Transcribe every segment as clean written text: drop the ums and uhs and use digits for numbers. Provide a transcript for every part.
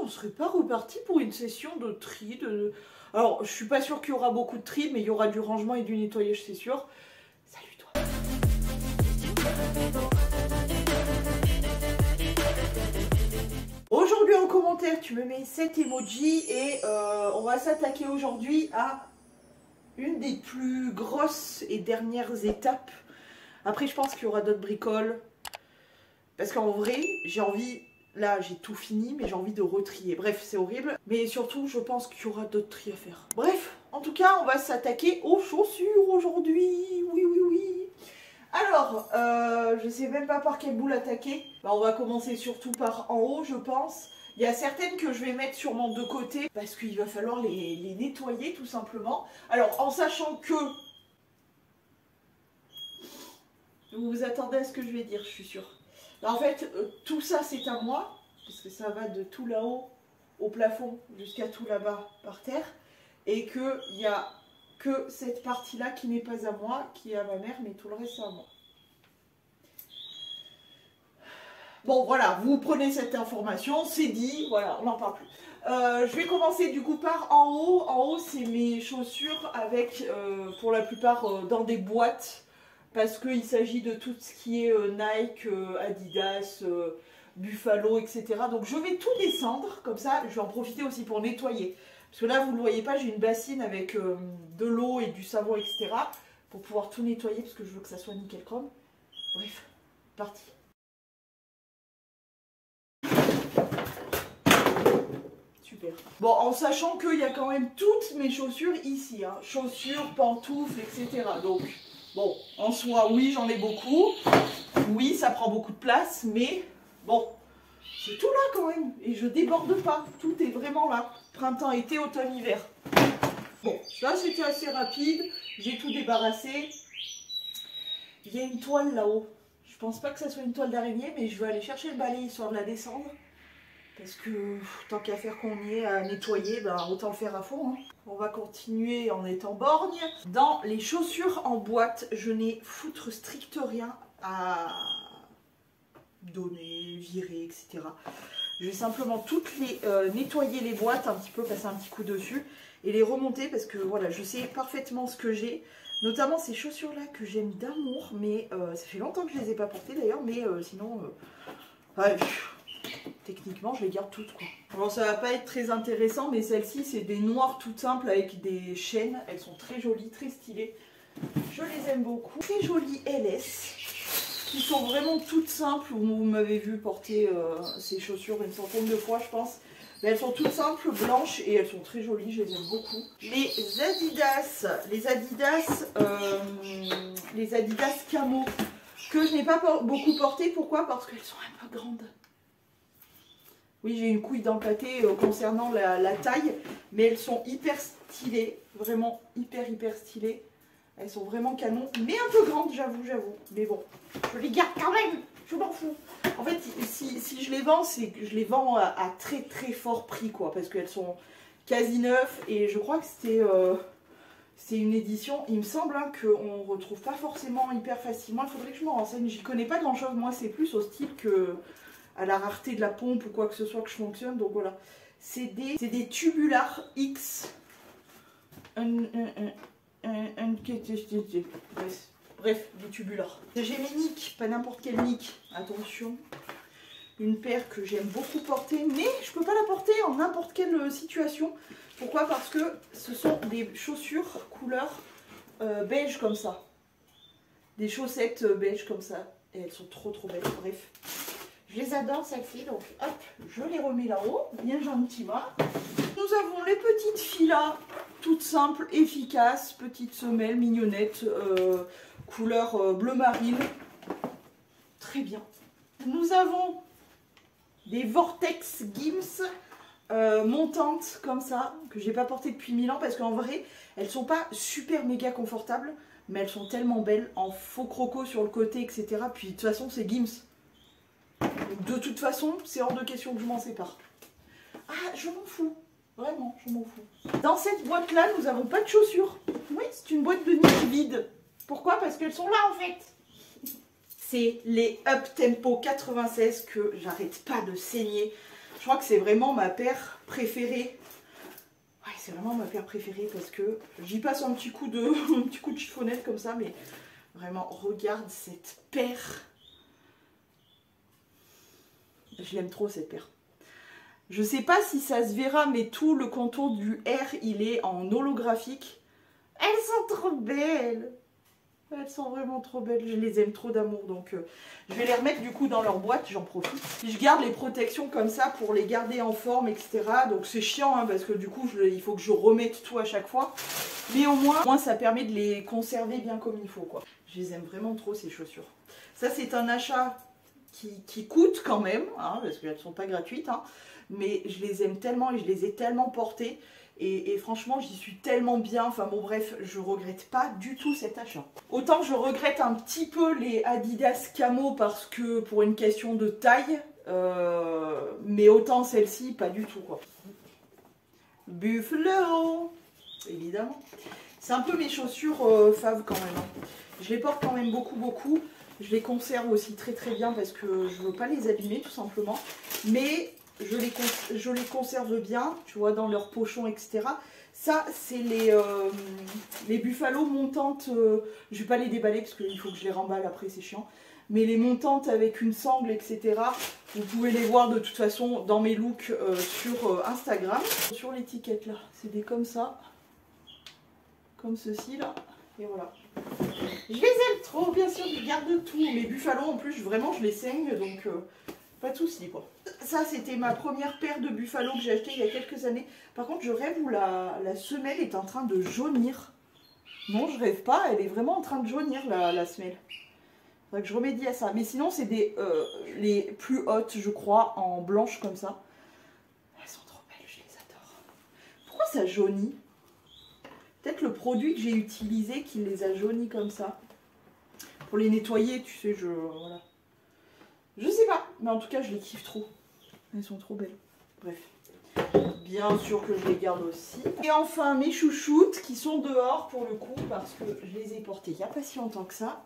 on serait pas reparti pour une session de tri de... Alors, je suis pas sûre qu'il y aura beaucoup de tri, mais il y aura du rangement et du nettoyage, c'est sûr. Salut toi. Aujourd'hui en commentaire, tu me mets 7 emojis et on va s'attaquer aujourd'hui à une des plus grosses et dernières étapes. Après, je pense qu'il y aura d'autres bricoles. Parce qu'en vrai, j'ai envie... Là, j'ai tout fini, mais j'ai envie de retrier. Bref, c'est horrible. Mais surtout, je pense qu'il y aura d'autres tri à faire. Bref, en tout cas, on va s'attaquer aux chaussures aujourd'hui. Oui, oui, oui. Alors, je sais même pas par quel bout l'attaquer. Bah, on va commencer surtout par en haut, je pense. Il y a certaines que je vais mettre sûrement de côté. Parce qu'il va falloir les nettoyer, tout simplement. Alors, en sachant que... Vous vous attendez à ce que je vais dire, je suis sûre. En fait, tout ça c'est à moi, parce que ça va de tout là-haut au plafond jusqu'à tout là-bas par terre, et qu'il n'y a que cette partie-là qui n'est pas à moi, qui est à ma mère, mais tout le reste c'est à moi. Bon voilà, vous prenez cette information, c'est dit, voilà, on n'en parle plus. Je vais commencer du coup par en haut. En haut, c'est mes chaussures avec, pour la plupart, dans des boîtes. Parce qu'il s'agit de tout ce qui est Nike, Adidas, Buffalo, etc. Donc je vais tout descendre, comme ça je vais en profiter aussi pour nettoyer. Parce que là vous ne le voyez pas, j'ai une bassine avec de l'eau et du savon, etc. Pour pouvoir tout nettoyer, parce que je veux que ça soit nickel chrome. Bref, parti. Super. Bon, en sachant qu'il y a quand même toutes mes chaussures ici. Hein. Chaussures, pantoufles, etc. Donc... Bon, en soi, oui, j'en ai beaucoup. Oui, ça prend beaucoup de place, mais bon, c'est tout là quand même. Et je déborde pas. Tout est vraiment là. Printemps, été, automne, hiver. Bon, là, c'était assez rapide. J'ai tout débarrassé. Il y a une toile là-haut. Je pense pas que ça soit une toile d'araignée, mais je vais aller chercher le balai histoire de la descendre. Parce que tant qu'à faire qu'on y est à nettoyer, ben, autant le faire à fond. Hein. On va continuer en étant borgne. Dans les chaussures en boîte, je n'ai foutre strict rien à donner, virer, etc. Je vais simplement toutes les nettoyer les boîtes un petit peu, passer un petit coup dessus et les remonter parce que voilà, je sais parfaitement ce que j'ai. Notamment ces chaussures-là que j'aime d'amour, mais ça fait longtemps que je les ai pas portées d'ailleurs, mais sinon... ouais, techniquement, je les garde toutes, quoi. Alors, ça va pas être très intéressant, mais celles-ci, c'est des noires toutes simples avec des chaînes. Elles sont très jolies, très stylées. Je les aime beaucoup. Très jolies LS, qui sont vraiment toutes simples. Vous m'avez vu porter ces chaussures une centaine de fois, je pense. Mais elles sont toutes simples, blanches, et elles sont très jolies. Je les aime beaucoup. Les Adidas Camo, que je n'ai pas beaucoup porté. Pourquoi? Parce qu'elles sont un peu grandes. Oui, j'ai une couille d'empâté concernant la taille, mais elles sont hyper stylées, vraiment hyper stylées. Elles sont vraiment canon, mais un peu grandes, j'avoue. Mais bon, je les garde quand même, je m'en fous. En fait, si je les vends, c'est que je les vends à très fort prix, quoi, parce qu'elles sont quasi neuves, et je crois que c'est une édition, il me semble hein, qu'on ne retrouve pas forcément hyper facilement. Il faudrait que je me renseigne, j'y connais pas grand chose, moi c'est plus au style que... à la rareté de la pompe ou quoi que ce soit que je fonctionne, donc voilà. C'est des tubulars X. Bref, des tubulars. J'ai mes nicks, pas n'importe quel nick, attention. Une paire que j'aime beaucoup porter, mais je peux pas la porter en n'importe quelle situation. Pourquoi? Parce que ce sont des chaussures couleur beige comme ça. Des chaussettes beige comme ça. Et elles sont trop belles, bref. Je les adore celles-ci, donc hop, je les remets là-haut, bien gentiment. Nous avons les petites filas, toutes simples, efficaces, petites semelles, mignonnettes, couleur bleu marine. Très bien. Nous avons des Vortex Gims montantes comme ça, que j'ai pas portées depuis 1000 ans, parce qu'en vrai, elles sont pas super méga confortables, mais elles sont tellement belles, en faux croco sur le côté, etc. Puis de toute façon, c'est Gims. De toute façon, c'est hors de question que je m'en sépare. Ah, je m'en fous. Vraiment, je m'en fous. Dans cette boîte-là, nous n'avons pas de chaussures. Oui, c'est une boîte de niche vide. Pourquoi? Parce qu'elles sont là, en fait. C'est les Up Tempo 96 que j'arrête pas de saigner. Je crois que c'est vraiment ma paire préférée. Ouais, c'est vraiment ma paire préférée parce que j'y passe un petit coup de chiffonnette comme ça, mais vraiment, regarde cette paire. Je l'aime trop cette paire. Je sais pas si ça se verra, mais tout le contour du R, il est en holographique. Elles sont trop belles. Elles sont vraiment trop belles, je les aime trop d'amour, donc je vais les remettre du coup dans leur boîte, j'en profite. Je garde les protections comme ça pour les garder en forme, etc. Donc c'est chiant hein, parce que du coup il faut que je remette tout à chaque fois. Mais au moins ça permet de les conserver bien comme il faut quoi. Je les aime vraiment trop ces chaussures. Ça c'est un achat qui coûte quand même, hein, parce qu'elles ne sont pas gratuites. Hein, mais je les aime tellement et je les ai tellement portées. Et franchement, j'y suis tellement bien. Enfin bon, bref, je regrette pas du tout cet achat. Autant je regrette un petit peu les Adidas Camo parce que pour une question de taille, mais autant celle-ci, pas du tout quoi. Buffalo, évidemment. C'est un peu mes chaussures fave quand même. Hein. Je les porte quand même beaucoup. Je les conserve aussi très bien parce que je veux pas les abîmer tout simplement. Mais je les conserve bien, tu vois, dans leur pochon, etc. Ça, c'est les Buffalo montantes. Je vais pas les déballer parce qu'il faut que je les remballe après, c'est chiant. Mais les montantes avec une sangle, etc. Vous pouvez les voir de toute façon dans mes looks sur Instagram. Sur l'étiquette là, c'est des comme ça. Comme ceci là. Et voilà. Je les aime trop, bien sûr, je garde tout. Mes Buffalo, en plus, vraiment, je les saigne, donc pas de soucis, quoi. Ça, c'était ma première paire de Buffalo que j'ai acheté il y a quelques années. Par contre, je rêve où la semelle est en train de jaunir. Non, je rêve pas, elle est vraiment en train de jaunir, la semelle. Faudrait que je remédie à ça. Mais sinon, c'est les plus hautes, je crois, en blanche comme ça. Elles sont trop belles, je les adore. Pourquoi ça jaunit ? Peut-être le produit que j'ai utilisé qui les a jaunis comme ça. Pour les nettoyer, tu sais, voilà. Je sais pas, mais en tout cas, je les kiffe trop. Elles sont trop belles. Bref. Bien sûr que je les garde aussi. Et enfin, mes chouchoutes qui sont dehors pour le coup, parce que je les ai portées il n'y a pas si longtemps que ça.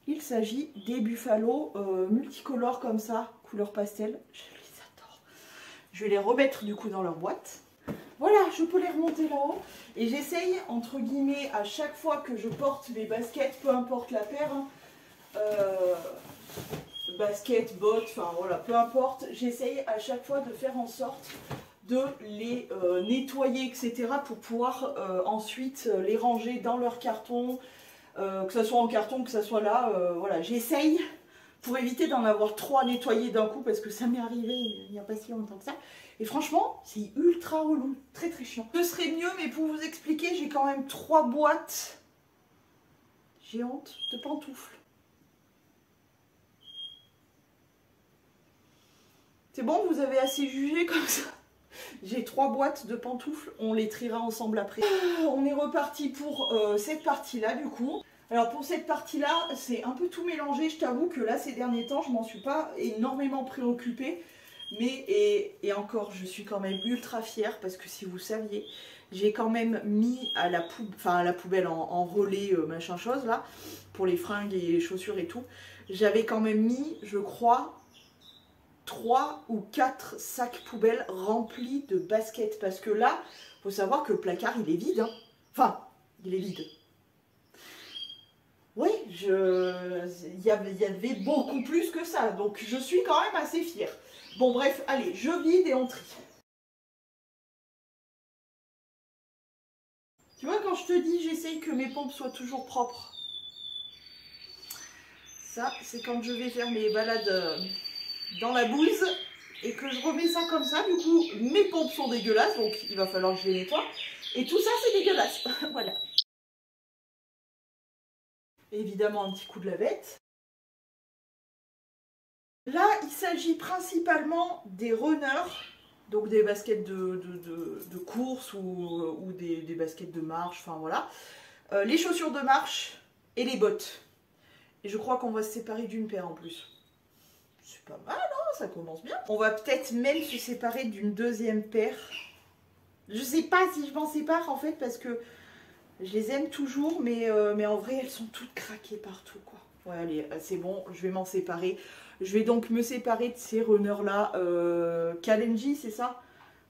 Il s'agit des Buffalo multicolores comme ça, couleur pastel. Je les adore. Je vais les remettre du coup dans leur boîte. Voilà, je peux les remonter là-haut. Et j'essaye, entre guillemets, à chaque fois que je porte mes baskets, peu importe la paire, hein, baskets, bottes, enfin voilà, peu importe, j'essaye à chaque fois de faire en sorte de les nettoyer, etc. pour pouvoir ensuite les ranger dans leur carton, que ce soit en carton, que ce soit là, voilà, j'essaye pour éviter d'en avoir trop à nettoyer d'un coup parce que ça m'est arrivé il n'y a pas si longtemps que ça. Et franchement, c'est ultra relou, très chiant. Ce serait mieux, mais pour vous expliquer, j'ai quand même 3 boîtes géantes de pantoufles. C'est bon, vous avez assez jugé comme ça. J'ai 3 boîtes de pantoufles, on les triera ensemble après. On est reparti pour cette partie-là du coup. Alors pour cette partie-là, c'est un peu tout mélangé. Je t'avoue que là, ces derniers temps, je m'en suis pas énormément préoccupée. Mais, et encore, je suis quand même ultra fière parce que si vous saviez, j'ai quand même mis à la poubelle en relais, machin chose là, pour les fringues et les chaussures et tout. J'avais quand même mis, je crois, 3 ou 4 sacs poubelles remplis de baskets. Parce que là, il faut savoir que le placard, il est vide. Hein. Enfin, il est vide. Oui, il y avait beaucoup plus que ça. Donc, je suis quand même assez fière. Bon, bref, allez, je vide et on trie. Tu vois, quand je te dis, j'essaye que mes pompes soient toujours propres. Ça, c'est quand je vais faire mes balades dans la bouse et que je remets ça comme ça. Du coup, mes pompes sont dégueulasses, donc il va falloir que je les nettoie. Et tout ça, c'est dégueulasse. Voilà. Évidemment, un petit coup de lavette. Là, il s'agit principalement des runners, donc des baskets de course ou des baskets de marche, enfin voilà. Les chaussures de marche et les bottes. Et je crois qu'on va se séparer d'une paire en plus. C'est pas mal, hein, ça commence bien. On va peut-être même se séparer d'une deuxième paire. Je sais pas si je m'en sépare en fait parce que je les aime toujours, mais en vrai elles sont toutes craquées partout quoi. Ouais, allez, c'est bon, je vais m'en séparer. Je vais donc me séparer de ces runners-là. Kalenji, c'est ça?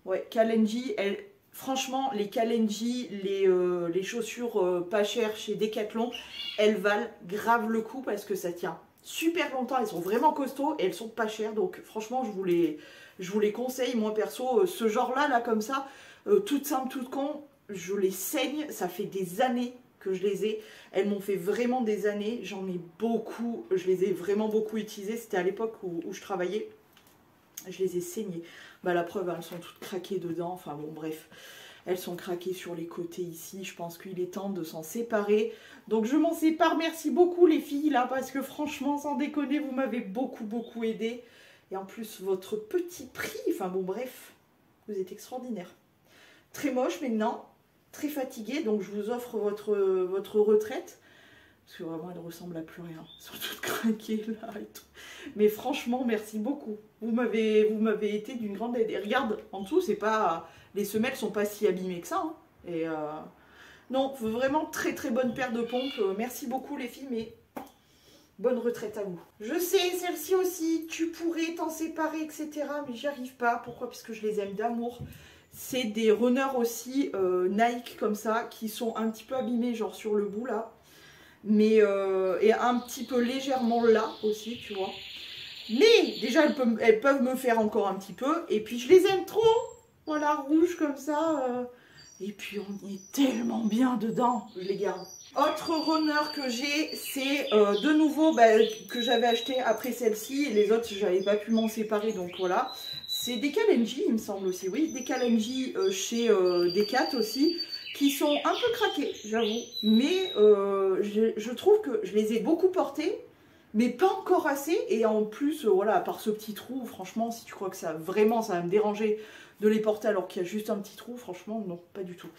Ouais, Kalenji. Franchement, les Kalenji, les chaussures pas chères chez Decathlon, elles valent grave le coup parce que ça tient super longtemps. Elles sont vraiment costauds et elles sont pas chères. Donc franchement, je vous les conseille. Moi perso, ce genre-là, là comme ça, toutes simples, toutes con, je les saigne. Ça fait des années que je les ai. Elles m'ont fait vraiment des années. J'en ai beaucoup. Je les ai vraiment beaucoup utilisées. C'était à l'époque où je travaillais. Je les ai saignées. Bah, la preuve, elles sont toutes craquées dedans. Enfin bon, bref. Elles sont craquées sur les côtés ici. Je pense qu'il est temps de s'en séparer. Donc je m'en sépare. Merci beaucoup les filles là. Parce que franchement, sans déconner, vous m'avez beaucoup aidé. Et en plus, votre petit prix. Enfin bon, bref. Vous êtes extraordinaire. Très moche maintenant. Très fatiguée. Donc je vous offre votre retraite. Parce que vraiment, elle ne ressemble à plus rien. Elles sont toutes craquées là et tout. Mais franchement, merci beaucoup. Vous m'avez été d'une grande aide. Et regarde, en dessous, c'est pas... Les semelles sont pas si abîmées que ça. Hein. Et non, vraiment très bonne paire de pompes. Merci beaucoup les filles, mais bonne retraite à vous. Je sais, celle-ci aussi, tu pourrais t'en séparer, etc. Mais j'y arrive pas. Pourquoi? Parce que je les aime d'amour. C'est des runners aussi Nike comme ça, qui sont un petit peu abîmés, genre sur le bout là. Mais et un petit peu légèrement là aussi, tu vois. Mais déjà, elles peuvent me faire encore un petit peu. Et puis, je les aime trop. Voilà, rouge comme ça. Et puis, on est tellement bien dedans. Je les garde. Autre runner que j'ai, c'est de nouveau que j'avais acheté après celle-ci. Et les autres, j'avais pas pu m'en séparer. Donc, voilà. C'est des Kalenji, il me semble aussi. Oui, des Kalenji chez Decat aussi. Qui sont un peu craqués, j'avoue. Mais je trouve que je les ai beaucoup portés, mais pas encore assez. Et en plus, voilà, à part ce petit trou, franchement, si tu crois que ça vraiment, ça va me déranger de les porter alors qu'il y a juste un petit trou, franchement, non, pas du tout.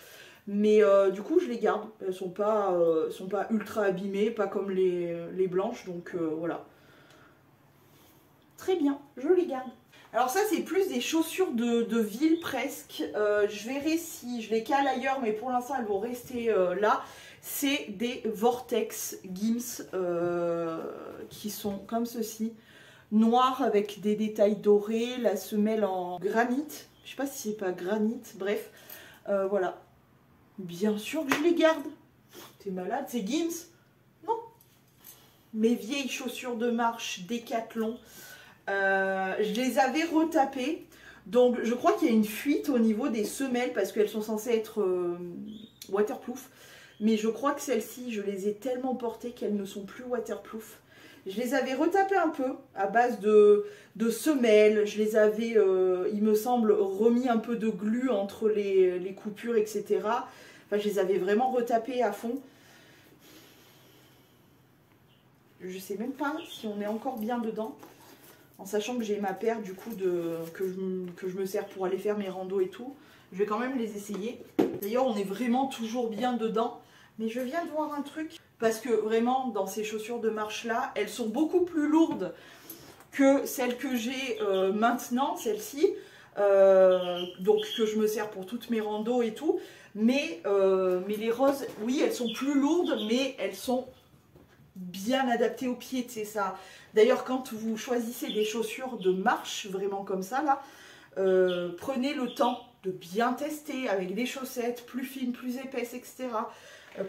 Mais du coup, je les garde. Elles sont pas ultra abîmées, pas comme les blanches. Donc voilà. Très bien, je les garde. Alors ça, c'est plus des chaussures de ville presque. Je verrai si je les cale ailleurs, mais pour l'instant, elles vont rester là. C'est des Vortex Gims qui sont comme ceci. Noirs avec des détails dorés, la semelle en granit. Je sais pas si c'est pas granit, bref. Voilà. Bien sûr que je les garde. T'es malade, c'est Gims? Non. Mes vieilles chaussures de marche Decathlon. Je les avais retapées, donc je crois qu'il y a une fuite au niveau des semelles parce qu'elles sont censées être waterproof, mais je crois que celles-ci, je les ai tellement portées qu'elles ne sont plus waterproof. Je les avais retapées un peu à base de semelles, je les avais, il me semble, remis un peu de glu entre les coupures, etc. Enfin, je les avais vraiment retapées à fond. Je sais même pas si on est encore bien dedans. En sachant que j'ai ma paire du coup que je me sers pour aller faire mes randos et tout. Je vais quand même les essayer. D'ailleurs, on est vraiment toujours bien dedans. Mais je viens de voir un truc. Parce que vraiment, dans ces chaussures de marche là, elles sont beaucoup plus lourdes que celles que j'ai maintenant, celles-ci. Donc que je me sers pour toutes mes randos et tout. Mais les roses, oui, elles sont plus lourdes, mais elles sont bien adaptées aux pieds, c'est ça. D'ailleurs, quand vous choisissez des chaussures de marche, vraiment comme ça, là, prenez le temps de bien tester avec des chaussettes plus fines, plus épaisses, etc.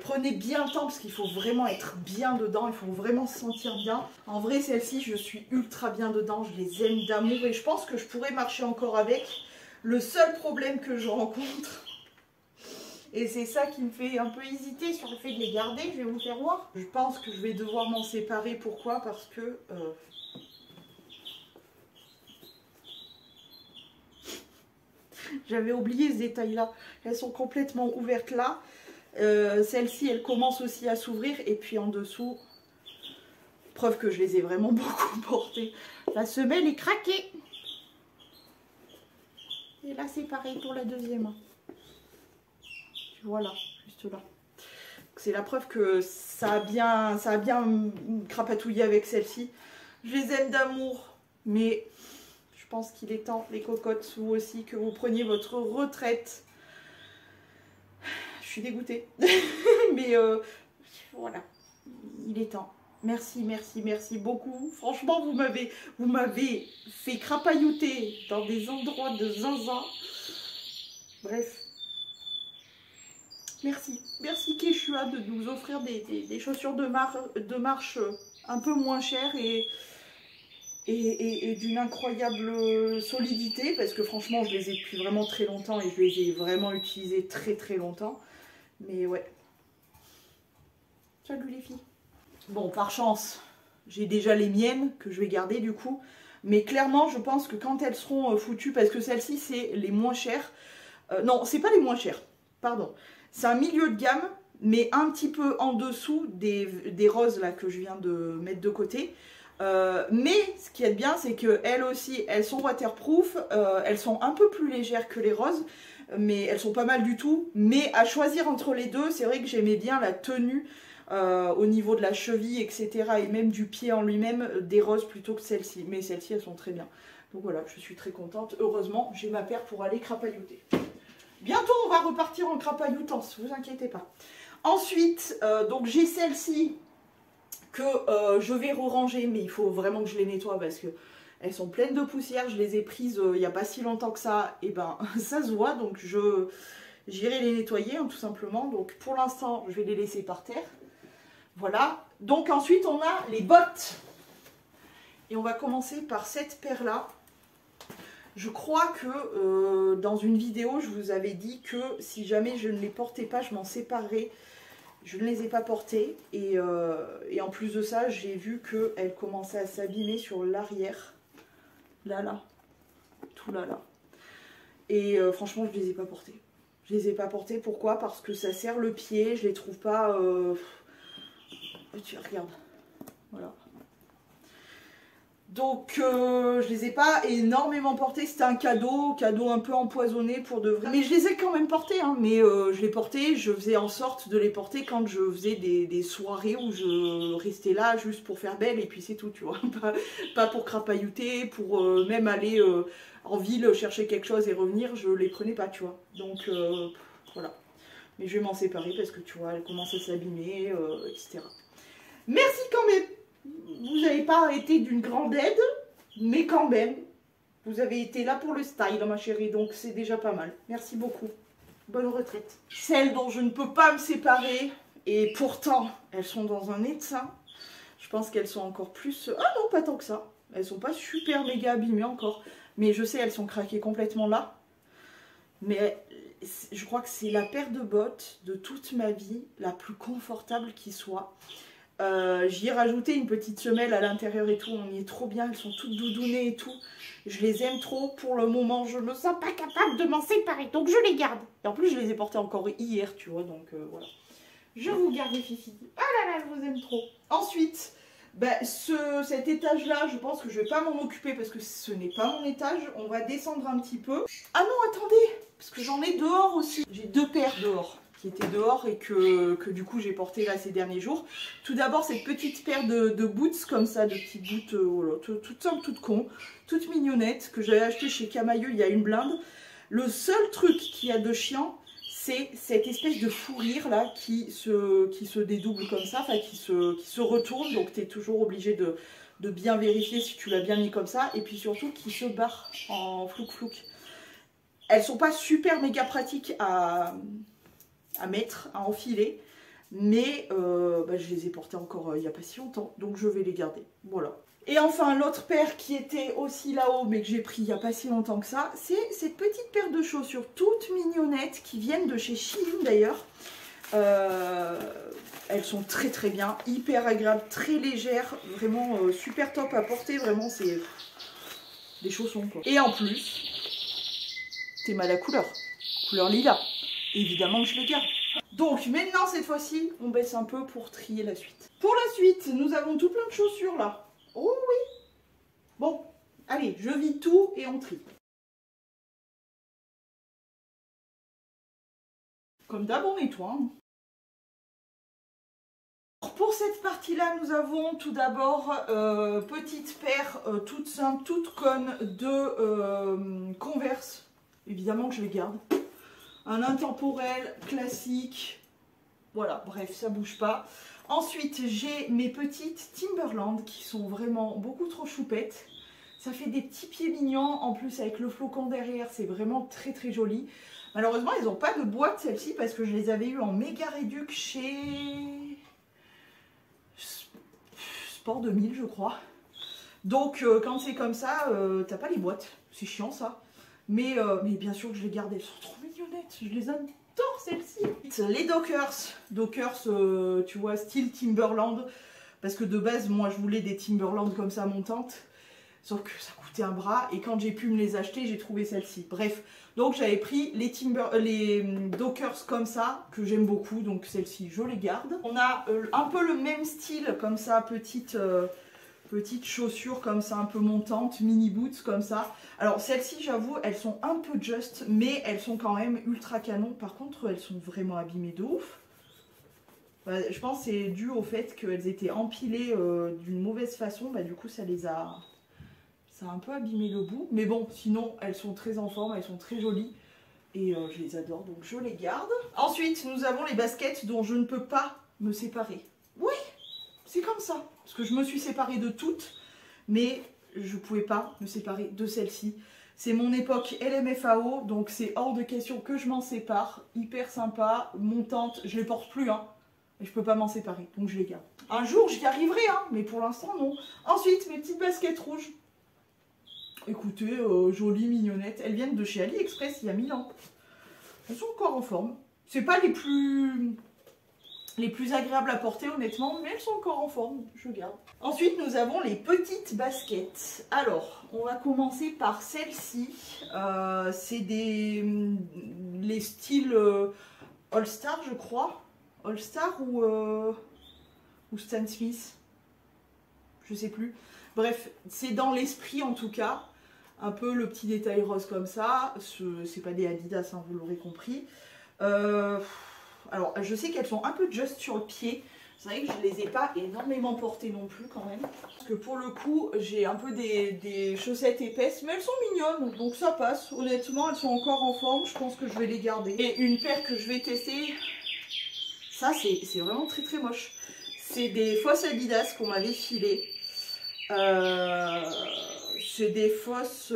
Prenez bien le temps parce qu'il faut vraiment être bien dedans, il faut vraiment se sentir bien. En vrai, celle-ci, je suis ultra bien dedans, je les aime d'amour et je pense que je pourrais marcher encore avec. Le seul problème que je rencontre, et c'est ça qui me fait un peu hésiter sur le fait de les garder, je vais vous faire voir. Je pense que je vais devoir m'en séparer. Pourquoi? Parce que... j'avais oublié ce détail-là. Elles sont complètement ouvertes là. Celle-ci, elle commence aussi à s'ouvrir. Et puis en dessous, preuve que je les ai vraiment beaucoup portées. La semelle est craquée. Et là, c'est pareil pour la deuxième. Voilà, juste là. C'est la preuve que ça a bien crapatouillé avec celle-ci. Je les aime d'amour, mais je pense qu'il est temps, les cocottes, vous aussi, que vous preniez votre retraite. Je suis dégoûtée, mais voilà, il est temps. Merci, merci, merci beaucoup. Franchement, vous m'avez fait crapaillouter dans des endroits de zinzin. Bref. Merci. Merci Quechua de nous offrir des chaussures de marche un peu moins chères et d'une incroyable solidité. Parce que franchement, je les ai depuis vraiment très longtemps et je les ai vraiment utilisées très très longtemps. Mais ouais. Salut les filles. Bon, par chance, j'ai déjà les miennes que je vais garder du coup. Mais clairement, je pense que quand elles seront foutues, parce que celles-ci, c'est les moins chères. Non, c'est pas les moins chères, pardon. C'est un milieu de gamme, mais un petit peu en dessous des roses là que je viens de mettre de côté. Mais ce qui est bien, c'est qu'elles aussi, elles sont waterproof. Elles sont un peu plus légères que les roses, mais elles sont pas mal du tout. Mais à choisir entre les deux, c'est vrai que j'aimais bien la tenue. Au niveau de la cheville, etc. et même du pied en lui-même, des roses plutôt que celles-ci. Mais celles-ci, elles sont très bien. Donc voilà, je suis très contente. Heureusement, j'ai ma paire pour aller crapaillouter. Bientôt, on va repartir en crapailloutance, vous inquiétez pas. Ensuite, donc j'ai celles-ci que je vais re-ranger, mais il faut vraiment que je les nettoie parce que elles sont pleines de poussière. Je les ai prises il n'y a pas si longtemps que ça. Et ben, ça se voit, donc j'irai les nettoyer, hein, tout simplement. Donc pour l'instant, je vais les laisser par terre. Voilà, donc ensuite on a les bottes. Et on va commencer par cette paire-là. Je crois que dans une vidéo, je vous avais dit que si jamais je ne les portais pas, je m'en séparerais. Je ne les ai pas portées. Et en plus de ça, j'ai vu qu'elles commençaient à s'abîmer sur l'arrière. Là. Tout là. Et franchement, je ne les ai pas portées. Je les ai pas portées. Pourquoi? Parce que ça serre le pied. Je les trouve pas... Tu regardes, voilà. Donc je les ai pas énormément portés, c'était un cadeau un peu empoisonné pour de vrai. Mais je les ai quand même portés, hein. Mais je les portais, je faisais en sorte de les porter quand je faisais des soirées où je restais là juste pour faire belle et puis c'est tout, tu vois. Pas pour crapaillouter, pour même aller en ville chercher quelque chose et revenir, je les prenais pas, tu vois. Donc voilà. Mais je vais m'en séparer parce que tu vois, elles commencent à s'abîmer, etc. Merci quand même. Vous n'avez pas été d'une grande aide, mais quand même, vous avez été là pour le style, ma chérie, donc c'est déjà pas mal. Merci beaucoup. Bonne retraite. Celles dont je ne peux pas me séparer, et pourtant, elles sont dans un état. Je pense qu'elles sont encore plus... Ah non, pas tant que ça. Elles sont pas super méga abîmées encore. Mais je sais, elles sont craquées complètement là. Mais je crois que c'est la paire de bottes de toute ma vie, la plus confortable qui soit. J'y ai rajouté une petite semelle à l'intérieur et tout, on y est trop bien, elles sont toutes doudounées et tout. Je les aime trop, pour le moment je me sens pas capable de m'en séparer, donc je les garde. Et en plus je les ai portées encore hier, tu vois, donc voilà. Je vous garde les filles. Ah là là, je vous aime trop. Ensuite, cet étage là, je pense que je vais pas m'en occuper parce que ce n'est pas mon étage. On va descendre un petit peu. Ah non, attendez, parce que j'en ai dehors aussi. J'ai deux paires dehors. Qui était dehors et que du coup j'ai porté là ces derniers jours. Tout d'abord cette petite paire de boots comme ça, de petites boots voilà, toutes simples, toutes con, toutes mignonnettes que j'avais acheté chez Camailleux il y a une blinde. Le seul truc qu'il y a de chiant, c'est cette espèce de fourrure là qui se dédouble comme ça, enfin qui se retourne, donc tu es toujours obligé de bien vérifier si tu l'as bien mis comme ça, et puis surtout qui se barre en flouk-flouk. Elles sont pas super méga pratiques à mettre, à enfiler, mais je les ai portées encore il n'y a pas si longtemps, donc je vais les garder, voilà. Et enfin l'autre paire qui était aussi là-haut, mais que j'ai pris il n'y a pas si longtemps que ça, c'est cette petite paire de chaussures toutes mignonnettes, qui viennent de chez Shein d'ailleurs. Elles sont très très bien, hyper agréables, très légères, vraiment super top à porter, vraiment c'est des chaussons quoi. Et en plus, t'es mal à couleur lilas. Évidemment que je les garde. Donc maintenant cette fois-ci, on baisse un peu pour trier la suite. Pour la suite, nous avons tout plein de chaussures là. Oh oui. Bon, allez, je vide tout et on trie. Comme d'hab, on nettoie. Hein. Pour cette partie-là, nous avons tout d'abord petite paire toute simple, toute conne de Converse. Évidemment que je les garde. Un intemporel classique, voilà, bref, ça bouge pas. Ensuite, j'ai mes petites Timberland qui sont vraiment beaucoup trop choupettes. Ça fait des petits pieds mignons, en plus avec le flocon derrière, c'est vraiment très très joli. Malheureusement, ils n'ont pas de boîte celles-ci parce que je les avais eues en méga réduc chez Sport 2000 je crois. Donc quand c'est comme ça, t'as pas les boîtes. C'est chiant ça. Mais bien sûr que je les garde, elles sont trop mignonnettes. Je les adore celles-ci. Les Dockers. Dockers, tu vois, style Timberland. Parce que de base, moi je voulais des Timberland comme ça montantes. Sauf que ça coûtait un bras. Et quand j'ai pu me les acheter, j'ai trouvé celle-ci. Bref, donc j'avais pris les Dockers comme ça, que j'aime beaucoup. Donc celle-ci, je les garde. On a un peu le même style, comme ça, petite chaussures comme ça, un peu montantes, mini boots comme ça. Alors celles-ci, j'avoue, elles sont un peu just, mais elles sont quand même ultra canon. Par contre, elles sont vraiment abîmées de ouf. Je pense que c'est dû au fait qu'elles étaient empilées d'une mauvaise façon. Du coup, ça a un peu abîmé le bout. Mais bon, sinon, elles sont très en forme, elles sont très jolies. Et je les adore, donc je les garde. Ensuite, nous avons les baskets dont je ne peux pas me séparer. Oui, c'est comme ça. Parce que je me suis séparée de toutes, mais je ne pouvais pas me séparer de celle-ci. C'est mon époque LMFAO, donc c'est hors de question que je m'en sépare. Hyper sympa, montante, je les porte plus, hein. Et je peux pas m'en séparer, donc je les garde. Un jour, j'y arriverai, hein, mais pour l'instant, non. Ensuite, mes petites baskets rouges. Écoutez, jolies, mignonnettes. Elles viennent de chez AliExpress il y a 1000 ans. Elles sont encore en forme. C'est pas les plus agréables à porter honnêtement, mais elles sont encore en forme, je garde. Ensuite, nous avons les petites baskets. Alors, on va commencer par celle-ci. C'est les styles All Star, je crois. All Star ou Stan Smith. Je sais plus. Bref, c'est dans l'esprit en tout cas. Un peu le petit détail rose comme ça. C'est pas des Adidas, hein, vous l'aurez compris. Alors, je sais qu'elles sont un peu just sur le pied. C'est vrai que je ne les ai pas énormément portées non plus quand même. Parce que pour le coup, j'ai un peu des chaussettes épaisses. Mais elles sont mignonnes, donc ça passe. Honnêtement, elles sont encore en forme. Je pense que je vais les garder. Et une paire que je vais tester. Ça, c'est vraiment très très moche. C'est des fausses Adidas qu'on m'avait filées. C'est des fausses,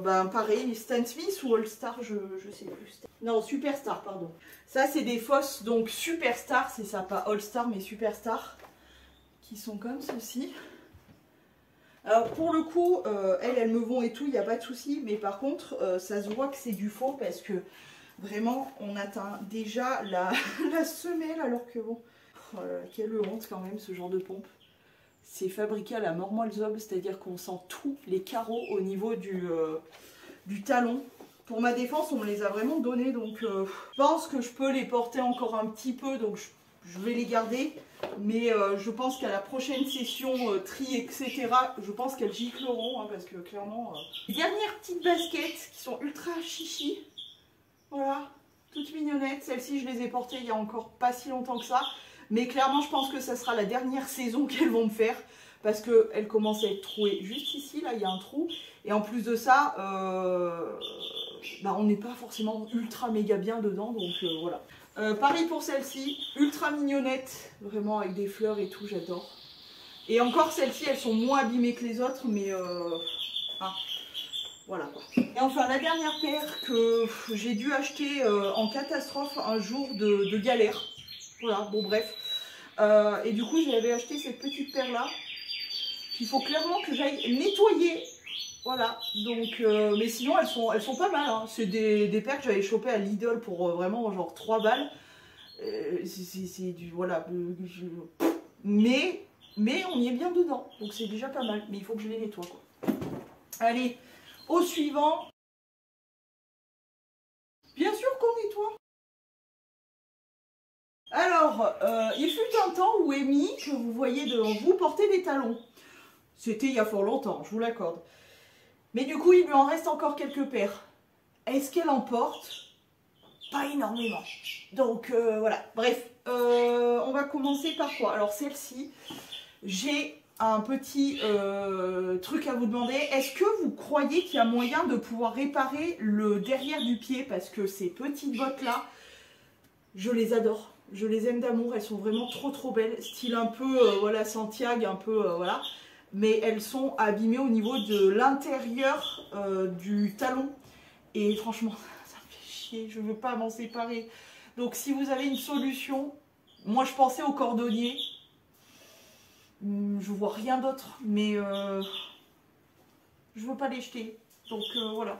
pareil, Stan Smith ou All Star, je sais plus. Non, Superstar, pardon. Ça, c'est des fausses, donc Superstar, c'est ça, pas All Star, mais Superstar, qui sont comme ceci. Alors, pour le coup, elles me vont et tout, il n'y a pas de souci, mais par contre, ça se voit que c'est du faux, parce que vraiment, on atteint déjà la semelle, alors que bon, oh là là, quelle honte quand même, ce genre de pompe. C'est fabriqué à la Mormoilzob, c'est-à-dire qu'on sent tous les carreaux au niveau du talon. Pour ma défense, on me les a vraiment donnés, donc je pense que je peux les porter encore un petit peu, donc je vais les garder. Mais je pense qu'à la prochaine session tri, etc., je pense qu'elles gicleront, hein, parce que clairement... Dernière petite baskets qui sont ultra chichi. Voilà, toutes mignonnettes. Celles-ci, je les ai portées il y a encore pas si longtemps que ça. Mais clairement, je pense que ça sera la dernière saison qu'elles vont me faire. Parce qu'elles commencent à être trouées juste ici. Là, il y a un trou. Et en plus de ça, on n'est pas forcément ultra méga bien dedans. Donc voilà. Pareil pour celle-ci. Ultra mignonnette. Vraiment avec des fleurs et tout. J'adore. Et encore, celles-ci, elles sont moins abîmées que les autres. Mais voilà quoi. Et enfin, la dernière paire que j'ai dû acheter en catastrophe un jour de galère. Voilà, bon bref. Et du coup, j'avais acheté cette petite paire-là. Qu'il faut clairement que j'aille nettoyer. Voilà, donc, mais sinon, elles sont pas mal. Hein. C'est des paires que j'avais chopées à Lidl pour vraiment genre 3 balles. C'est du... Voilà. Mais on y est bien dedans. Donc c'est déjà pas mal. Mais il faut que je les nettoie, quoi. Allez, au suivant. Bien sûr qu'on nettoie. Alors, il fut un temps où Amy, que vous voyez devant vous, portait des talons. C'était il y a fort longtemps, je vous l'accorde. Mais du coup, il lui en reste encore quelques paires. Est-ce qu'elle en porte? Pas énormément. Donc, voilà. Bref, on va commencer par quoi? Alors, celle-ci, j'ai un petit truc à vous demander. Est-ce que vous croyez qu'il y a moyen de pouvoir réparer le derrière du pied? Parce que ces petites bottes-là, je les adore. Je les aime d'amour, elles sont vraiment trop belles. Style un peu, voilà, Santiago, un peu, voilà. Mais elles sont abîmées au niveau de l'intérieur du talon. Et franchement, ça me fait chier, je veux pas m'en séparer. Donc si vous avez une solution, moi je pensais au cordonnier. Je vois rien d'autre, mais je veux pas les jeter. Donc voilà.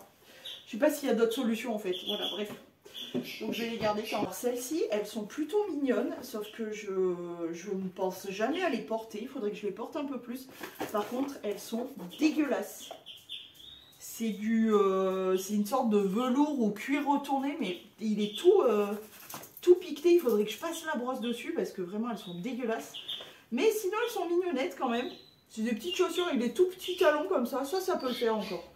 Je sais pas s'il y a d'autres solutions en fait. Voilà, bref. Donc je vais les garder. Alors celles-ci, elles sont plutôt mignonnes, sauf que je ne pense jamais à les porter. Il faudrait que je les porte un peu plus. Par contre, elles sont dégueulasses. C'est une sorte de velours ou cuir retourné, mais il est tout piqueté. Il faudrait que je fasse la brosse dessus parce que vraiment elles sont dégueulasses. Mais sinon elles sont mignonnettes quand même. C'est des petites chaussures avec des tout petits talons comme ça. Ça peut le faire encore.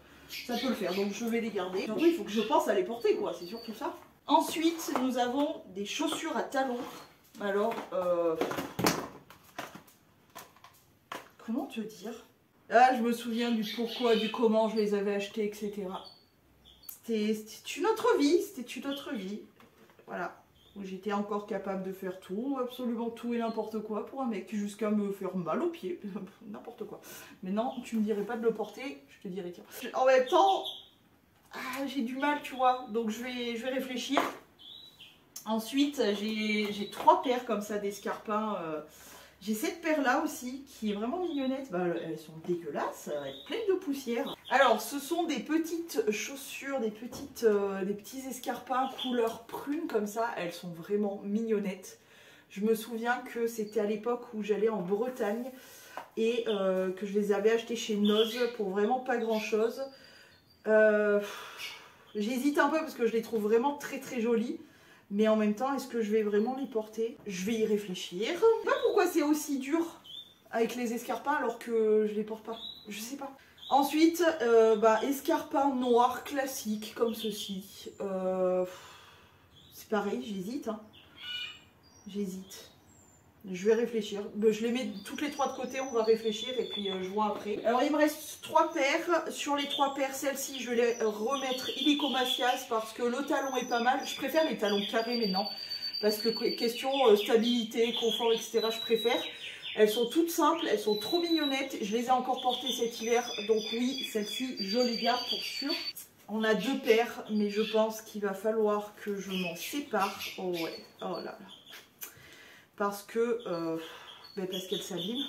Ça peut le faire, donc je vais les garder. Donc oui, il faut que je pense à les porter quoi, c'est surtout ça. Ensuite, nous avons des chaussures à talons. Alors, comment te dire? Ah, je me souviens du pourquoi, du comment je les avais achetées, etc. C'était une autre vie, c'était une autre vie. Voilà. Où j'étais encore capable de faire tout, absolument tout et n'importe quoi pour un mec, jusqu'à me faire mal aux pieds, n'importe quoi. Mais non, tu me dirais pas de le porter, je te dirais tiens. En même temps, j'ai du mal, tu vois, donc je vais réfléchir. Ensuite, j'ai 3 paires comme ça d'escarpins. J'ai cette paire-là aussi, qui est vraiment mignonnette. Bah, elles sont dégueulasses, elles sont pleines de poussière. Alors, ce sont des petites chaussures, des petits escarpins couleur prune comme ça. Elles sont vraiment mignonnettes. Je me souviens que c'était à l'époque où j'allais en Bretagne et que je les avais achetées chez Noz pour vraiment pas grand-chose. J'hésite un peu parce que je les trouve vraiment très jolies. Mais en même temps, est-ce que je vais vraiment les porter? Je vais y réfléchir. Je sais pas pourquoi c'est aussi dur avec les escarpins alors que je les porte pas. Je sais pas. Ensuite, escarpins noirs classiques comme ceci. C'est pareil, j'hésite. Hein. J'hésite. Je vais réfléchir. Je les mets toutes les 3 de côté, on va réfléchir et puis je vois après. Alors il me reste 3 paires. Sur les 3 paires, celle-ci, je vais les remettre illico Macias parce que le talon est pas mal. Je préfère les talons carrés maintenant. Parce que question stabilité, confort, etc. je préfère. Elles sont toutes simples, elles sont trop mignonnettes. Je les ai encore portées cet hiver. Donc oui, celle-ci, je les garde pour sûr. On a 2 paires, mais je pense qu'il va falloir que je m'en sépare. Oh ouais, oh là là. Parce qu'elles s'abîment,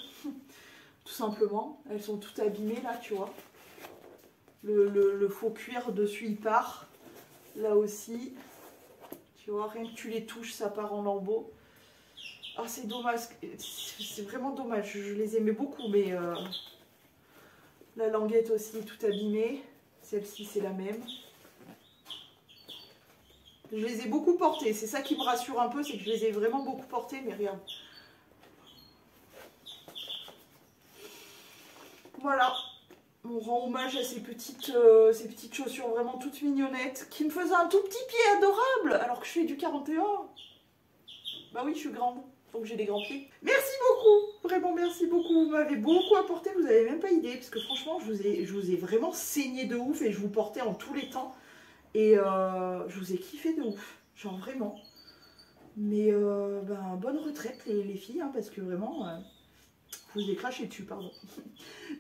tout simplement. Elles sont toutes abîmées là, tu vois. Le faux cuir dessus, il part. Là aussi, tu vois, rien que tu les touches, ça part en lambeaux. Ah, c'est dommage, c'est vraiment dommage. Je les aimais beaucoup, mais la languette aussi est toute abîmée. Celle-ci, c'est la même. Je les ai beaucoup portées, c'est ça qui me rassure un peu, c'est que je les ai vraiment beaucoup portées, mais regarde. Voilà, on rend hommage à ces petites chaussures vraiment toutes mignonnettes, qui me faisaient un tout petit pied adorable, alors que je fais du 41. Bah oui, je suis grande, donc j'ai des grands pieds. Merci beaucoup, vraiment merci beaucoup, vous m'avez beaucoup apporté, vous n'avez même pas idée, parce que franchement, je vous ai vraiment saigné de ouf, et je vous portais en tous les temps. Et je vous ai kiffé de ouf, genre vraiment. Mais bonne retraite les filles, hein, parce que vraiment, je vous ai craché dessus, pardon.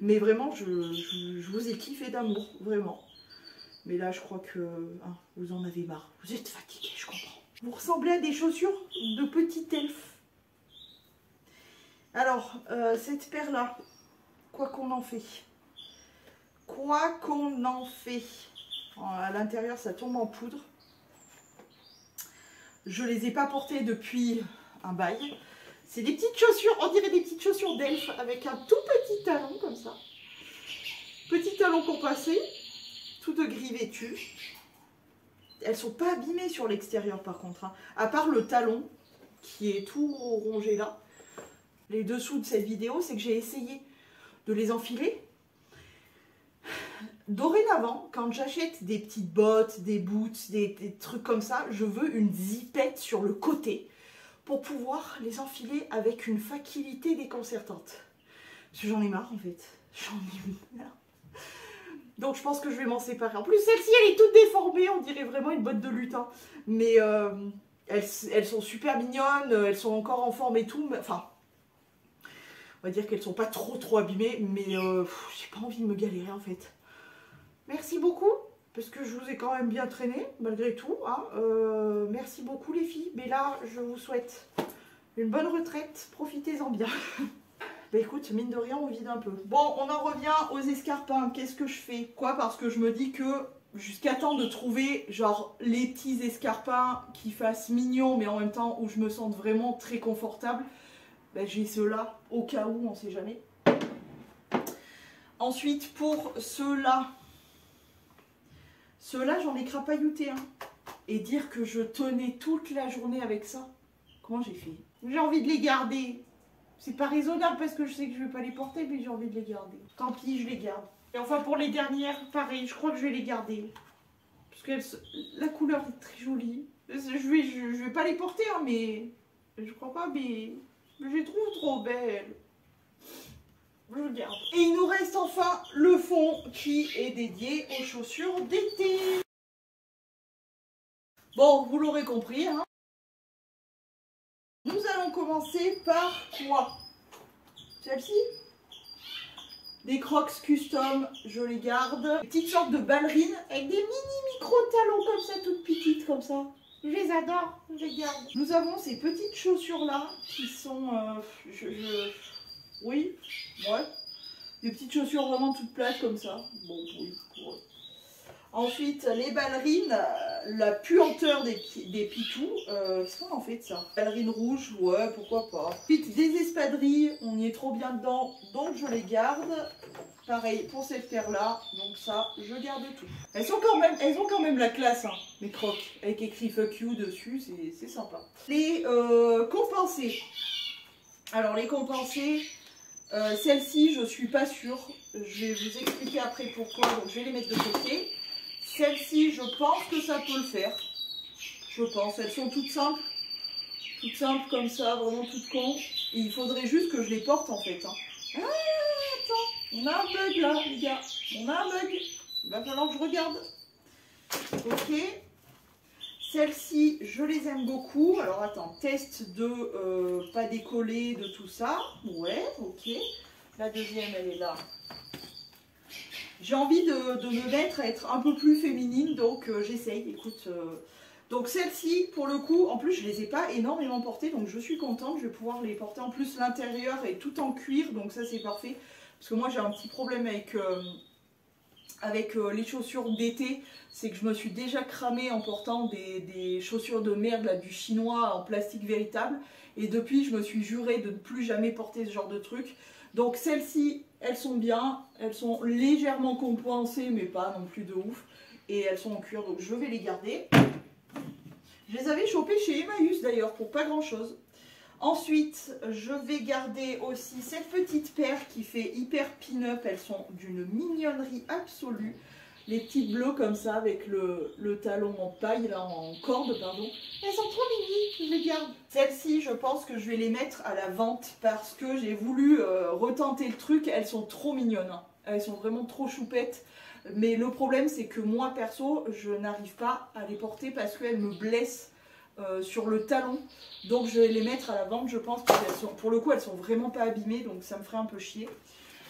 Mais vraiment, je vous ai kiffé d'amour, vraiment. Mais là, je crois que vous en avez marre. Vous êtes fatigués, je comprends. Vous ressemblez à des chaussures de petit elfe. Alors, cette paire-là, quoi qu'on en fait. Quoi qu'on en fait. À l'intérieur, ça tombe en poudre. Je les ai pas portées depuis un bail. C'est des petites chaussures, on dirait des petites chaussures d'elfe avec un tout petit talon comme ça. Petit talon compassé, tout de gris vêtu. Elles sont pas abîmées sur l'extérieur par contre. Hein. À part le talon qui est tout rongé là. Les dessous de cette vidéo, c'est que j'ai essayé de les enfiler. Dorénavant, quand j'achète des petites bottes, des boots, des trucs comme ça, je veux une zippette sur le côté pour pouvoir les enfiler avec une facilité déconcertante. Parce que j'en ai marre en fait. J'en ai marre. Donc je pense que je vais m'en séparer. En plus, celle-ci, elle est toute déformée. On dirait vraiment une botte de lutin. Mais elles sont super mignonnes, elles sont encore en forme et tout, mais, enfin, on va dire qu'elles sont pas trop abîmées, mais j'ai pas envie de me galérer en fait. Merci beaucoup, parce que je vous ai quand même bien traîné, malgré tout. Hein. Merci beaucoup les filles, mais là, je vous souhaite une bonne retraite, profitez-en bien. Bah écoute, mine de rien, on vide un peu. Bon, on en revient aux escarpins. Qu'est-ce que je fais? Quoi? Parce que je me dis que jusqu'à temps de trouver genre les petits escarpins qui fassent mignon, mais en même temps où je me sente vraiment très confortable, bah, j'ai ceux-là au cas où, on sait jamais. Ensuite, pour ceux-là, j'en ai crapaillouté un. Et dire que je tenais toute la journée avec ça, comment j'ai fait? J'ai envie de les garder. C'est pas raisonnable parce que je sais que je vais pas les porter, mais j'ai envie de les garder. Tant pis, je les garde. Et enfin pour les dernières, pareil, je crois que je vais les garder. Parce que la couleur est très jolie. Je vais pas les porter, hein, mais... Je crois pas, mais... Je les trouve trop belles. Je le garde. Et il nous reste enfin le fond qui est dédié aux chaussures d'été. Bon, vous l'aurez compris, hein. Nous allons commencer par quoi? Celle-ci? Des Crocs custom, je les garde. Des petites sortes de ballerines avec des micro-talons comme ça, toutes petites comme ça. Je les adore, je les garde. Nous avons ces petites chaussures-là qui sont... Oui, ouais. Des petites chaussures vraiment toutes plates comme ça. Bon, oui, pour eux. Ensuite, les ballerines, la puanteur des pitous. Qu'est-ce qu'on en fait de ça? Ballerines rouges, ouais, pourquoi pas. Ensuite, des espadrilles, on y est trop bien dedans, donc je les garde. Pareil pour cette paire-là, donc ça, je garde tout. Elles ont quand même la classe, hein, mes Crocs, avec écrit fuck you dessus, c'est sympa. Les compensés. Alors, les compensés, celles-ci, je suis pas sûre. Je vais vous expliquer après pourquoi, donc je vais les mettre de côté. Celles-ci, je pense que ça peut le faire. Je pense. Elles sont toutes simples comme ça, vraiment toutes cons. Et il faudrait juste que je les porte en fait. Hein. Ah, attends, on a un bug là, les gars. On a un bug. Il va falloir que je regarde. Ok. Celles-ci, je les aime beaucoup. Alors attends, test de pas décoller, de tout ça. Ouais, ok. La deuxième, elle est là. J'ai envie de me mettre à être un peu plus féminine, donc j'essaye, écoute. Donc celle-ci, pour le coup, en plus je les ai pas énormément portées, donc je suis contente, je vais pouvoir les porter. En plus l'intérieur est tout en cuir, donc ça c'est parfait. Parce que moi j'ai un petit problème avec les chaussures d'été, c'est que je me suis déjà cramée en portant des chaussures de merde, là, du chinois en plastique véritable. Et depuis, je me suis jurée de ne plus jamais porter ce genre de truc. Donc celles-ci, elles sont bien, elles sont légèrement compensées, mais pas non plus de ouf. Et elles sont en cuir, donc je vais les garder. Je les avais chopées chez Emmaüs d'ailleurs, pour pas grand-chose. Ensuite, je vais garder aussi cette petite paire qui fait hyper pin-up. Elles sont d'une mignonnerie absolue. Les petites bleues comme ça avec le talon en paille, là en corde, pardon. Elles sont trop mini, je les garde. Celles-ci, je pense que je vais les mettre à la vente parce que j'ai voulu retenter le truc. Elles sont trop mignonnes. Hein. Elles sont vraiment trop choupettes. Mais le problème, c'est que moi, perso, je n'arrive pas à les porter parce qu'elles me blessent sur le talon. Donc je vais les mettre à la vente, je pense, parce qu'elles sont, pour le coup, elles sont vraiment pas abîmées, donc ça me ferait un peu chier.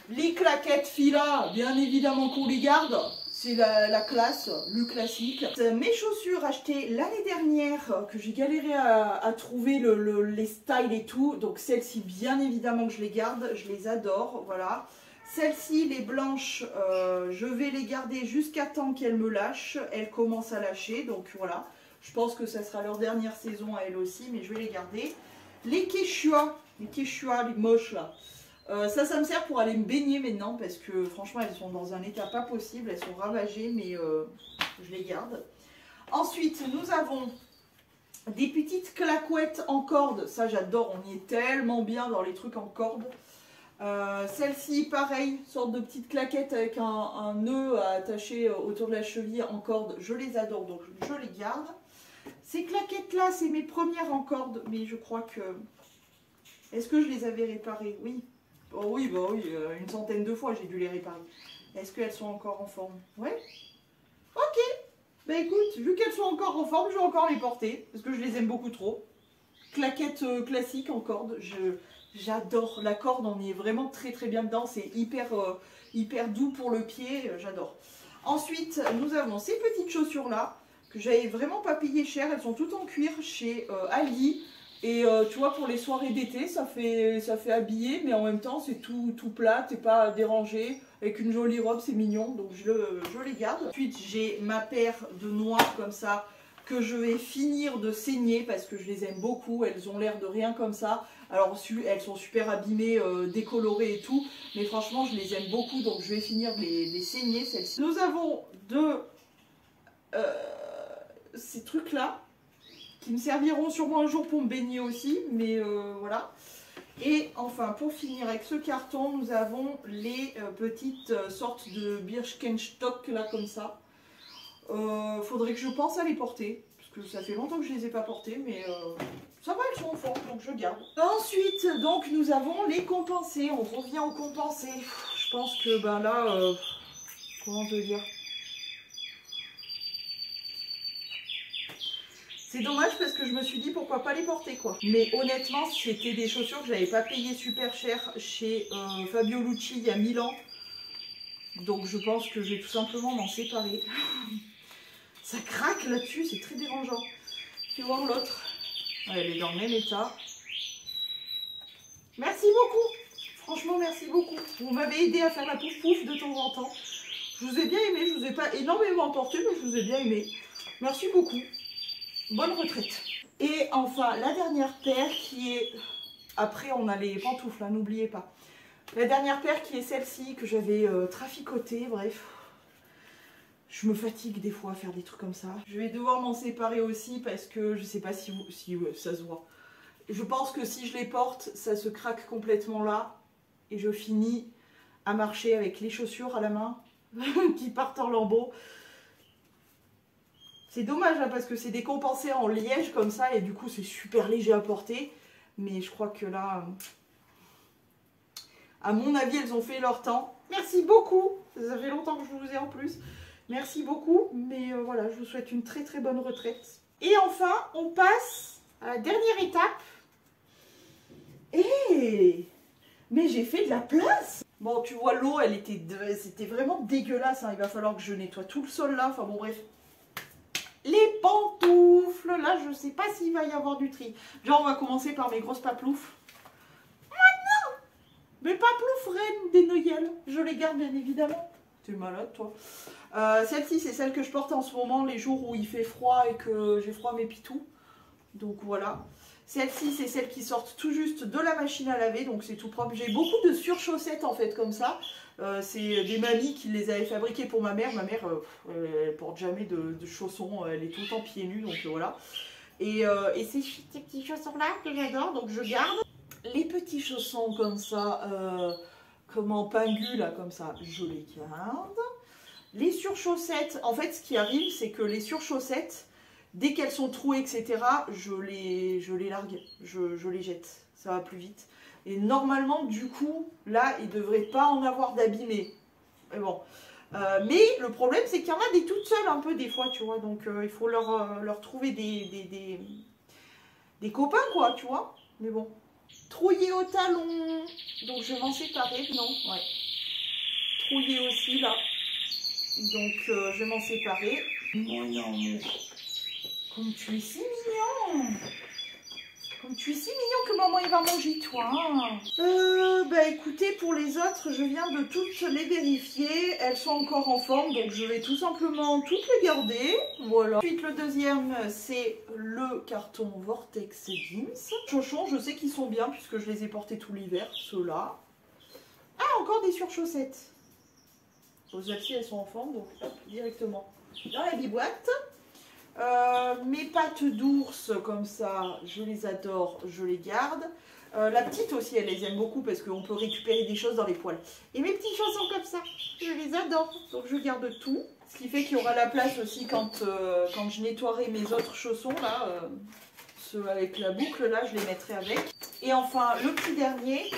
Les claquettes Fila, bien évidemment qu'on les garde. C'est la classe, le classique. Mes chaussures achetées l'année dernière, que j'ai galéré à trouver les styles et tout. Donc celles-ci, bien évidemment que je les garde. Je les adore, voilà. Celles-ci, les blanches, je vais les garder jusqu'à temps qu'elles me lâchent. Elles commencent à lâcher, donc voilà. Je pense que ça sera leur dernière saison à elles aussi, mais je vais les garder. Les Quechua, les moches là. Ça me sert pour aller me baigner maintenant parce que franchement elles sont dans un état pas possible, elles sont ravagées mais je les garde. Ensuite nous avons des petites claquettes en corde, ça j'adore, on y est tellement bien dans les trucs en corde. Celle-ci pareil, sorte de petite claquette avec un nœud à attacher autour de la cheville en corde, je les adore donc je les garde. Ces claquettes là c'est mes premières en corde mais je crois que... Est-ce que je les avais réparées? Oui. Oh oui, bah oui, une centaine de fois j'ai dû les réparer. Est-ce qu'elles sont encore en forme? Ouais. Ok. Bah écoute, vu qu'elles sont encore en forme, je vais encore les porter, parce que je les aime beaucoup trop. Claquettes classiques en corde, j'adore. La corde, on est vraiment très très bien dedans, c'est hyper doux pour le pied, j'adore. Ensuite, nous avons ces petites chaussures là, que j'avais vraiment pas payé cher, elles sont toutes en cuir chez Ali. Et tu vois, pour les soirées d'été, ça fait habiller, mais en même temps, c'est tout plat, t'es pas dérangé. Avec une jolie robe, c'est mignon, donc je les garde. Ensuite, j'ai ma paire de noires comme ça, que je vais finir de saigner, parce que je les aime beaucoup. Elles ont l'air de rien comme ça. Alors, elles sont super abîmées, décolorées et tout. Mais franchement, je les aime beaucoup, donc je vais finir de les saigner, celles-ci. Nous avons ces trucs-là, qui me serviront sûrement un jour pour me baigner aussi, mais voilà. Et enfin, pour finir avec ce carton, nous avons les petites sortes de Birkenstock, là, comme ça. Faudrait que je pense à les porter, parce que ça fait longtemps que je les ai pas portés, mais ça va, elles sont en forme, donc je garde. Ensuite, donc, nous avons les compensés. On revient aux compensés. Je pense que, ben là, comment te dire ? C'est dommage parce que je me suis dit pourquoi pas les porter quoi. Mais honnêtement, c'était des chaussures que je n'avais pas payées super cher chez Fabio Lucci il y a 1000 ans. Donc je pense que je vais tout simplement m'en séparer. Ça craque là-dessus, c'est très dérangeant. Fais voir l'autre. Elle est dans le même état. Merci beaucoup. Franchement, merci beaucoup. Vous m'avez aidé à faire la pouf pouf de temps en temps. Je vous ai bien aimé, je vous ai pas énormément porté, mais je vous ai bien aimé. Merci beaucoup. Bonne retraite. Et enfin, la dernière paire qui est... Après, on a les pantoufles, hein, n'oubliez pas. La dernière paire qui est celle-ci que j'avais traficotée, bref. Je me fatigue des fois à faire des trucs comme ça. Je vais devoir m'en séparer aussi parce que je sais pas si ouais, ça se voit. Je pense que si je les porte, ça se craque complètement là. Et je finis à marcher avec les chaussures à la main qui partent en lambeaux. C'est dommage hein, parce que c'est des compensés en liège comme ça et du coup c'est super léger à porter. Mais je crois que là, à mon avis, elles ont fait leur temps. Merci beaucoup. Ça fait longtemps que je vous ai en plus. Merci beaucoup. Mais voilà, je vous souhaite une très très bonne retraite. Et enfin, on passe à la dernière étape. Et mais j'ai fait de la place. Bon, tu vois, l'eau, c'était vraiment dégueulasse. Hein. Il va falloir que je nettoie tout le sol là. Enfin bon, bref. Les pantoufles, là je sais pas s'il va y avoir du tri. Genre on va commencer par mes grosses paploufles. Oh non! Mes paploufles reines des Noël. Je les garde bien évidemment. T'es malade toi. Celle-ci c'est celle que je porte en ce moment les jours où il fait froid et que j'ai froid mes pitous. Donc voilà. Celle-ci c'est celle qui sort tout juste de la machine à laver, donc c'est tout propre. J'ai beaucoup de surchaussettes en fait comme ça. C'est des mamies qui les avaient fabriquées pour ma mère. Ma mère, elle porte jamais de chaussons, elle est tout le temps pieds nus, donc voilà. Et ces petits chaussons-là que j'adore, donc je garde. Les petits chaussons comme ça, comme en pingu, là, comme ça, je les garde. Les surchaussettes, en fait, ce qui arrive, c'est que les surchaussettes, dès qu'elles sont trouées, etc., je les largue, je les jette. Ça va plus vite. Et normalement, du coup, là, il ne devrait pas en avoir d'abîmés. Mais bon. Mais le problème, c'est qu'il y en a des toutes seules un peu des fois, tu vois. Donc, il faut leur trouver des copains, quoi, tu vois. Mais bon. Trouillé au talon. Donc, je vais m'en séparer. Non, ouais. Trouillé aussi, là. Donc, je vais m'en séparer. Mon amour. Comme tu es si mignon. Comme tu es si mignon que maman il va manger toi. Bah écoutez, pour les autres, je viens de toutes les vérifier. Elles sont encore en forme, donc je vais tout simplement toutes les garder. Voilà. Ensuite, le deuxième, c'est le carton Vortex Jeans. Chauchons, je sais qu'ils sont bien puisque je les ai portés tout l'hiver, ceux-là. Ah, encore des surchaussettes. Celles-ci, elles sont en forme, donc hop, directement dans la biboîte. Mes pattes d'ours comme ça, je les adore, je les garde. La petite aussi, elle les aime beaucoup parce qu'on peut récupérer des choses dans les poils. Et mes petits chaussons comme ça, je les adore, donc je garde tout. Ce qui fait qu'il y aura la place aussi quand je nettoierai mes autres chaussons là, ceux avec la boucle là, je les mettrai avec. Et enfin, le petit dernier,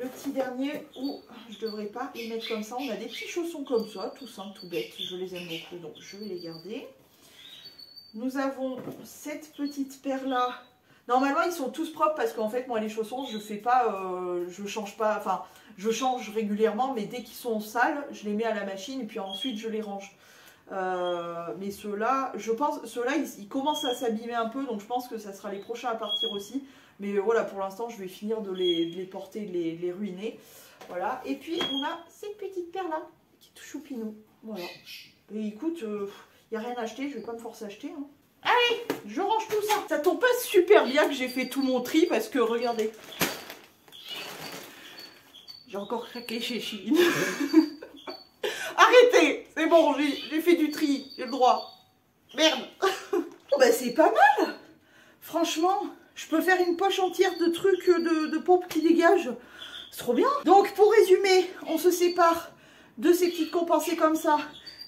le petit dernier où je devrais pas les mettre comme ça. On a des petits chaussons comme ça, tout simple, tout bête. Je les aime beaucoup, donc je vais les garder. Nous avons cette petite paire là. Normalement ils sont tous propres parce qu'en fait moi les chaussons je fais pas, je change pas, enfin je change régulièrement, mais dès qu'ils sont sales je les mets à la machine et puis ensuite je les range. Mais ceux-là, je pense, ceux-là ils commencent à s'abîmer un peu, donc je pense que ça sera les prochains à partir aussi. Mais voilà, pour l'instant je vais finir de les porter, de les ruiner. Voilà, et puis on a cette petite paire là qui est tout choupinou. Voilà. Et écoute, il n'y a rien à acheter, je vais pas me forcer à acheter. Hein. Allez, je range tout ça. Ça tombe pas super bien que j'ai fait tout mon tri parce que regardez. J'ai encore craqué chez Chine. Arrêtez, c'est bon, j'ai fait du tri, j'ai le droit. Merde. Bah c'est pas mal. Franchement, je peux faire une poche entière de trucs de pompes qui dégagent. C'est trop bien. Donc pour résumer, on se sépare de ces petites compensées comme ça.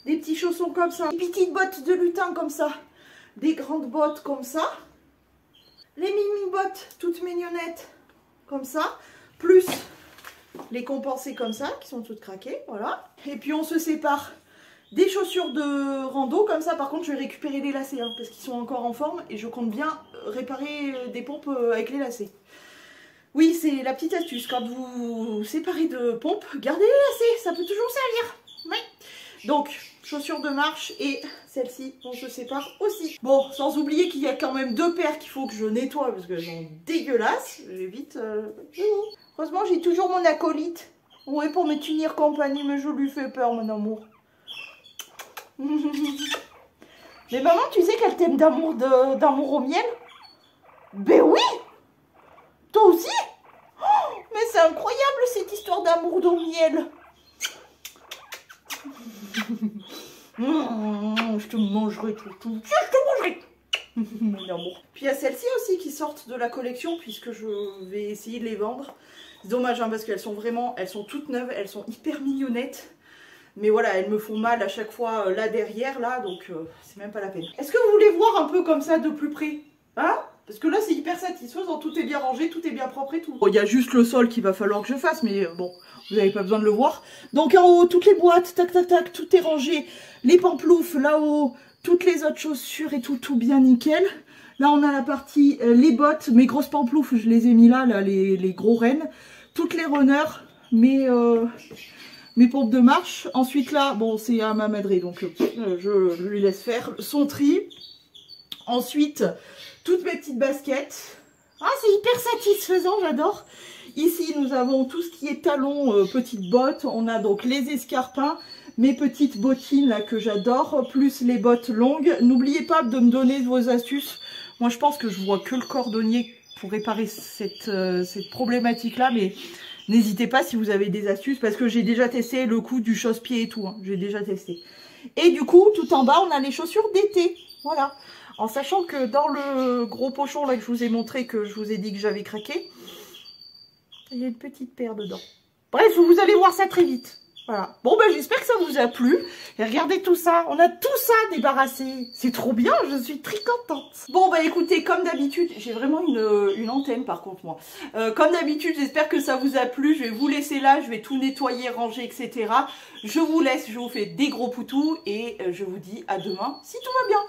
Des petits chaussons comme ça, des petites bottes de lutin comme ça, des grandes bottes comme ça, les mini-bottes toutes mignonnettes comme ça, plus les compensées comme ça, qui sont toutes craquées, voilà. Et puis on se sépare des chaussures de rando comme ça. Par contre je vais récupérer les lacets, hein, parce qu'ils sont encore en forme et je compte bien réparer des pompes avec les lacets. Oui, c'est la petite astuce, quand vous vous séparez de pompes, gardez les lacets, ça peut toujours servir. Oui. Donc, chaussures de marche et celle-ci, on se sépare aussi. Bon, sans oublier qu'il y a quand même deux paires qu'il faut que je nettoie parce qu'elles sont dégueulasses. J'évite. Heureusement, j'ai toujours mon acolyte. Ouais, pour me tenir compagnie, mais je lui fais peur, mon amour. Mais maman, tu sais qu'elle t'aime d'amour au miel? Ben oui! Toi aussi? Oh, mais c'est incroyable cette histoire d'amour au miel. Je te mangerai tout. Je te mangerai. Mon amour. Puis il y a celles-ci aussi qui sortent de la collection puisque je vais essayer de les vendre. C'est dommage hein, parce qu'elles sont vraiment, elles sont toutes neuves, elles sont hyper mignonnettes. Mais voilà, elles me font mal à chaque fois là derrière, là, donc c'est même pas la peine. Est-ce que vous voulez voir un peu comme ça de plus près? Hein? Parce que là c'est hyper satisfaisant, tout est bien rangé, tout est bien propre et tout. Bon, il y a juste le sol qu'il va falloir que je fasse, mais bon, vous n'avez pas besoin de le voir. Donc en haut, toutes les boîtes, tac tac tac, tout est rangé. Les pamploufs là-haut, toutes les autres chaussures et tout, tout bien nickel. Là on a la partie, les bottes, mes grosses pamploufs, je les ai mis là, les gros rennes. Toutes les runners, mes pompes de marche. Ensuite là, bon c'est à ma madrée, donc je lui laisse faire son tri. Ensuite, toutes mes petites baskets. Ah, c'est hyper satisfaisant, j'adore. Ici, nous avons tout ce qui est talons, petites bottes. On a donc les escarpins, mes petites bottines là que j'adore, plus les bottes longues. N'oubliez pas de me donner vos astuces. Moi, je pense que je vois que le cordonnier pour réparer cette problématique-là, mais n'hésitez pas si vous avez des astuces, parce que j'ai déjà testé le coup du chausse-pied et tout. Hein. J'ai déjà testé. Et du coup, tout en bas, on a les chaussures d'été. Voilà. En sachant que dans le gros pochon là que je vous ai montré, que je vous ai dit que j'avais craqué, il y a une petite paire dedans. Bref, vous allez voir ça très vite. Voilà. Bon, ben j'espère que ça vous a plu. Et regardez tout ça. On a tout ça débarrassé. C'est trop bien. Je suis très contente. Bon, bah écoutez, comme d'habitude, j'ai vraiment une antenne par contre, moi. Comme d'habitude, j'espère que ça vous a plu. Je vais vous laisser là. Je vais tout nettoyer, ranger, etc. Je vous laisse. Je vous fais des gros poutous. Et je vous dis à demain si tout va bien.